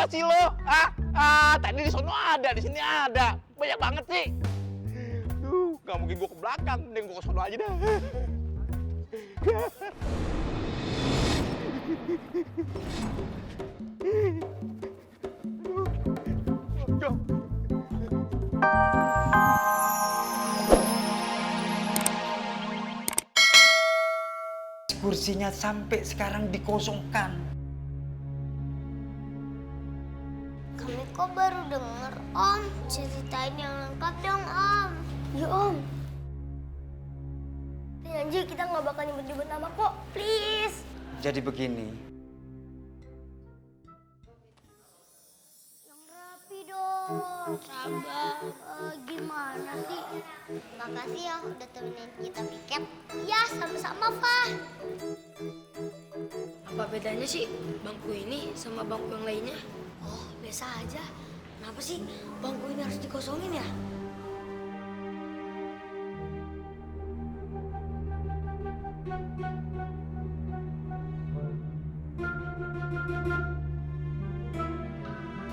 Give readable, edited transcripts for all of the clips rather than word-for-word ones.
Gila sih lo. Tadi di sono ada, di sini ada. Banyak banget sih. Nggak mungkin gua ke belakang, mending gua ke sono aja dah. Kursinya sampai sekarang dikosongkan. Kami kok baru denger, Om. Ceritain yang lengkap dong, Om. Ya, Om. Janji kita nggak bakal nyebut-nyebut nama kok, please. Jadi begini, Yang rapi dong. Sabar. Gimana sih? Makasih ya udah temenin kita piket. Ya, sama-sama, Fah. Apa bedanya sih bangku ini sama bangku yang lainnya? Oh, biasa aja. Kenapa sih bangku ini harus dikosongin ya?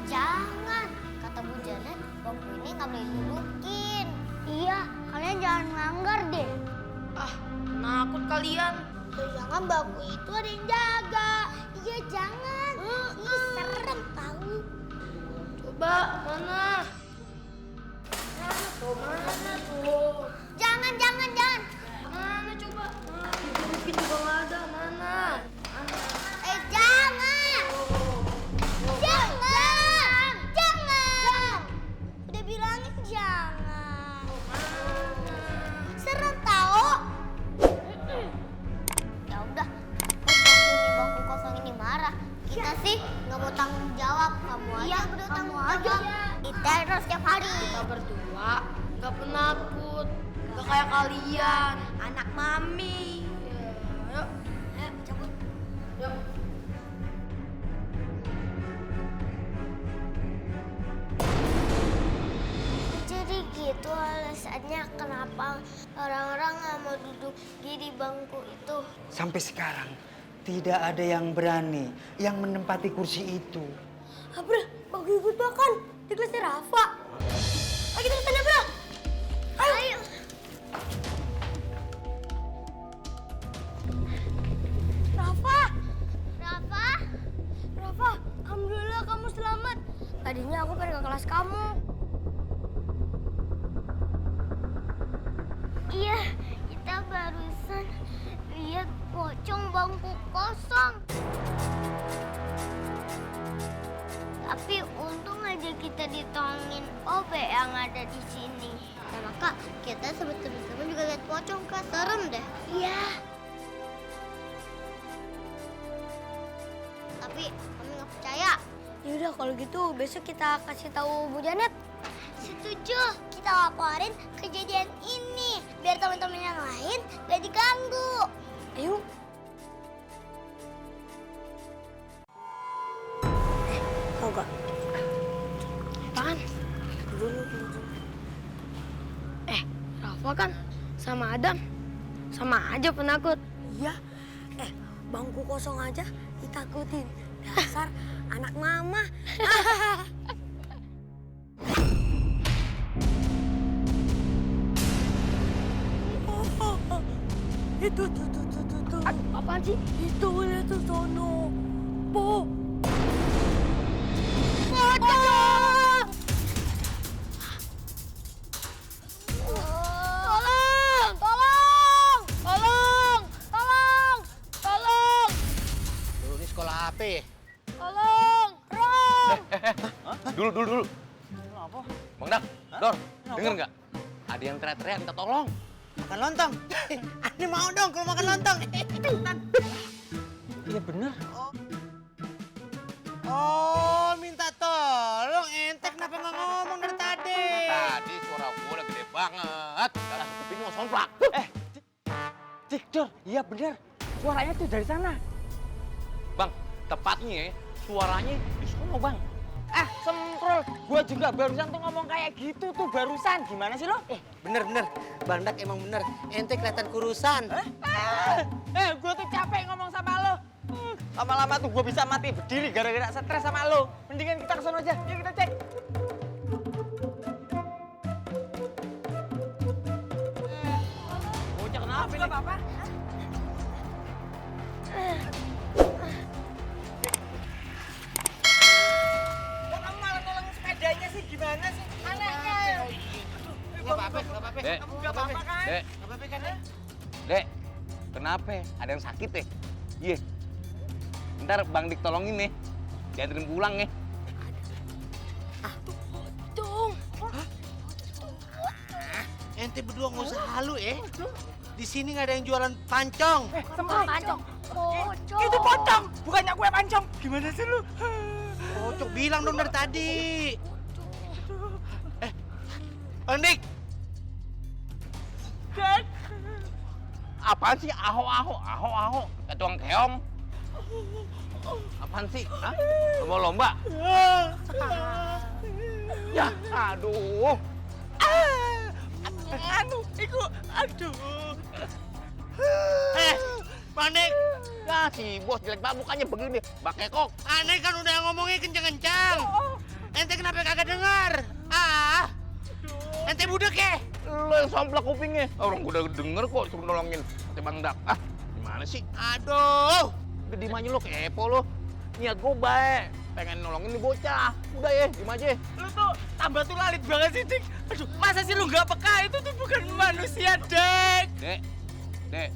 Jangan, kata Bu Janet, bangku ini nggak boleh didudukin. Iya, kalian jangan nganggar deh. Ah, nakut kalian. Ya, jangan bangku itu ada yang jaga. Iya, jangan. Ih, serem tahu. Coba mana? Mana tuh? Jangan. Mana coba? Mungkin juga nggak ada. Mana? Jangan. Jangan. Udah bilangin jangan. Serem tahu. Ya udah, bangku kosong ini marah. Kita sih nggak mau tanggung jawab. Kamu aja udah tanggung jawab. Kita terus setiap hari. Kita berdua nggak penakut. Nggak kayak kalian, anak mami. Ya, yuk, cabut. Yuk. Jadi gitu alasannya kenapa orang-orang nggak mau duduk di bangku itu. sampai sekarang tidak ada yang berani yang menempati kursi itu. Abra, bangku ikut makan di kelasnya Rafa. Ayo kita kesana, Bro. Ayo. Rafa, alhamdulillah kamu selamat. Tadinya aku pengen ke kelas kamu. Iya, kita barusan lihat pocong bangku kosong. Tapi untung aja kita ditolongin Obe yang ada di sini. Sama Kak, kita sebetulnya juga lihat pocong, Kak. Serem deh. Iya. Tapi kami nggak percaya. Yaudah kalau gitu besok kita kasih tahu Bu Janet. Setuju. Kita laporin kejadian ini biar teman-teman yang lain gak diganggu. Ayo. Tau gak? Apaan? Dulu. Rafa kan sama Adam sama aja penakut. Iya. Bangku kosong aja ditakutin. Dasar anak mama. Itu tuh. Apaan sih? Itu lihat tuh sono. Po. Pocong! Tolong! Dulu ini sekolah apa ya? Tolong! Rom! Dulu. Kenapa? Bang Dak, Dor, Kenapa? denger nggak? Ada yang teriak-teriak minta tolong. Makan lontong. Ani mau dong kalau makan lontong. Iya bener. Oh, minta tolong. Ente kenapa nggak ngomong dari tadi? Tadi suara gua udah gede banget. Dalam kuping mau somplak. Dik, Dor. Iya bener. Suaranya tuh dari sana. Bang, tepatnya ya, suaranya di sono, Bang. Semprol. Gua juga barusan tuh ngomong kayak gitu tuh barusan. Gimana sih lo? Bener. Bang Dak emang bener. Ente kelihatan kurusan. Gua tuh capek ngomong sama lo. Lama-lama tuh gue bisa mati berdiri gara-gara stres sama lo. Mendingan kita kesana aja, yuk kita cek. Bocah kenapa ini? Apa-apa. Kok kamu malah nolong sepedanya sih? Gimana sih? Anaknya. Nggak apa-apa, nggak apa-apa. Dek, Nggak apa-apa kan? Dek, Nggak apa-apa kan, Dek? Dek, kenapa? Ada yang sakit ya? Iya. Ntar Bang Dik tolongin nih. Dianterin pulang ya. Tung. Ente berdua nggak usah halu ya. Di sini nggak ada yang jualan pancong. Pancong. Pocong. Itu pocong, bukannya gue pancong. Gimana sih lu? Cocok bilang dong dari tadi. Dik, Dek. Apaan sih? Aho. Kayak tukang keong. Apaan sih? Hah? Lomba-lomba? Ya, aduh. Aduh. Bang Dik, Ya, si bos jelek banget mukanya begini. Bak Kekok. aneh kan udah ngomongnya kencang-kencang. Ente kenapa kagak dengar? Ente budek ya? Lo yang somplak kupingnya. Orang gua udah denger kok suruh nolongin. Kata Bang Dak. Gimana sih? Aduh. Udah diem aja lo, kepo lo. Niat gua baik. Pengen nolongin nih bocah. Udah ya, diem aja. Lu tuh tambah tuh lalit banget sih, Dik. Aduh, masa sih lu nggak peka? Itu tuh bukan manusia, Dek. Dek.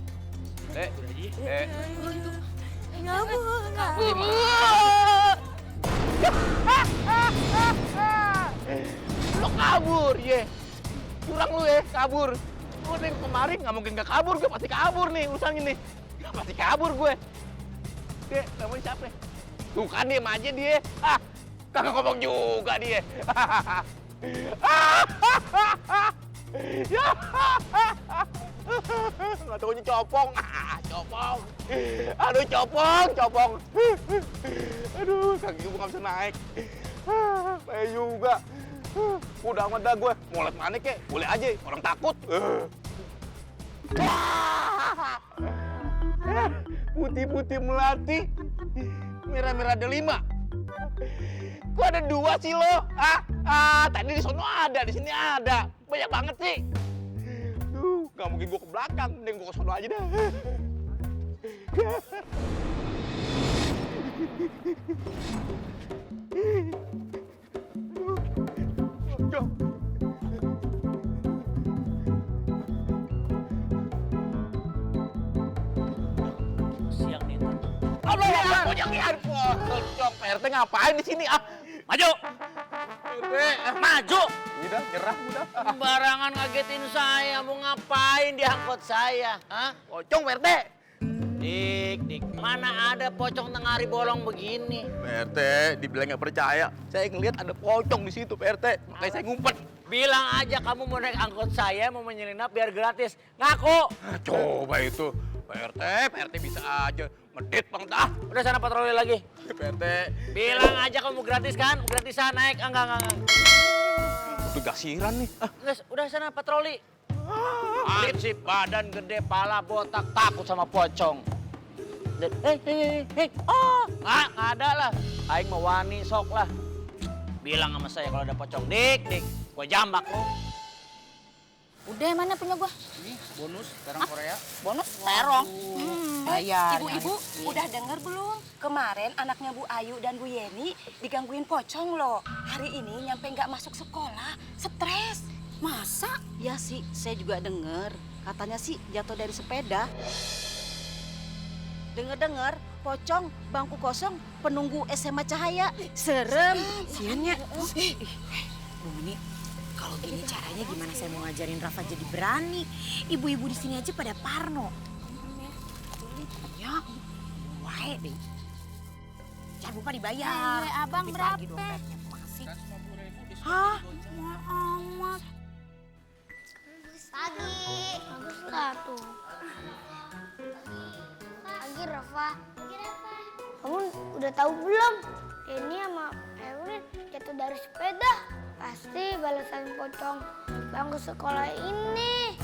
Lo kabur, ye. Curang lu ya, kabur. Lu dari kemarin nggak mungkin nggak kabur, gue pasti kabur nih urusan ini. Pasti kabur gue. Dek, namanya siapa? Tuh kan diem aja dia. Kagak ngomong juga dia. Nggak taunya copong. Copong. Aduh, copong. Aduh, kaki gue nggak bisa naik. Kayak juga. Udah amat dah gue. Mau liat mana kek? Boleh aja, orang takut. Putih-putih melati. Merah-merah ada 5. Kok ada 2 sih lo? Tadi di sono ada, di sini ada. Banyak banget sih. Gak mungkin gue ke belakang, mending gue ke sono aja dah. Siang nih. Pocong, PRT ngapain di sini? Maju! Maju. Udah, nyerah, udah. Sembarangan ngagetin saya. Mau ngapain diangkut saya? Hah? Pocong, PRT. Dik, mana ada pocong tengah hari bolong begini? PRT, dibilang nggak percaya. Saya ngelihat ada pocong di situ, PRT. Makanya saya ngumpet. Bilang aja kamu mau naik angkot saya, mau menyelinap biar gratis. Ngaku! Coba itu. PRT bisa aja. Medit, Bang, dah. Udah sana patroli lagi. PRT. Bilang aja kamu gratis kan? Gratisan naik. Enggak. Udah gasiran nih. Udah sana patroli. Ansip, badan gede, pala botak, takut sama pocong. Hei. Nggak ada lah. Aing mau wani sok lah. Bilang sama saya kalau ada pocong. Dik. Gua jambak lo. Udah, mana punya gua? Ini bonus terong Korea. Bonus terong. Bayar. Ibu-ibu udah denger belum? Kemarin anaknya Bu Ayu dan Bu Yeni digangguin pocong loh. Hari ini nyampe nggak masuk sekolah, stres. Masa? Ya sih, saya juga denger. Katanya sih jatuh dari sepeda. Dengar-dengar, pocong, bangku kosong, penunggu SMA Cahaya. Serem. Siannya. Bu Mini, kalau gini caranya gimana saya mau ngajarin Rafa jadi berani? Ibu-ibu di sini aja pada parno. Ya, wae deh. Jangan lupa dibayar. Abang Duit berapa? lagi dompetnya masih. Hah? Amat. Pagi. Bagus lah tuh. Pagi, Rafa. Kamu udah tahu belum? Ini sama Erwin jatuh dari sepeda. Pasti balasan pocong bangku sekolah ini.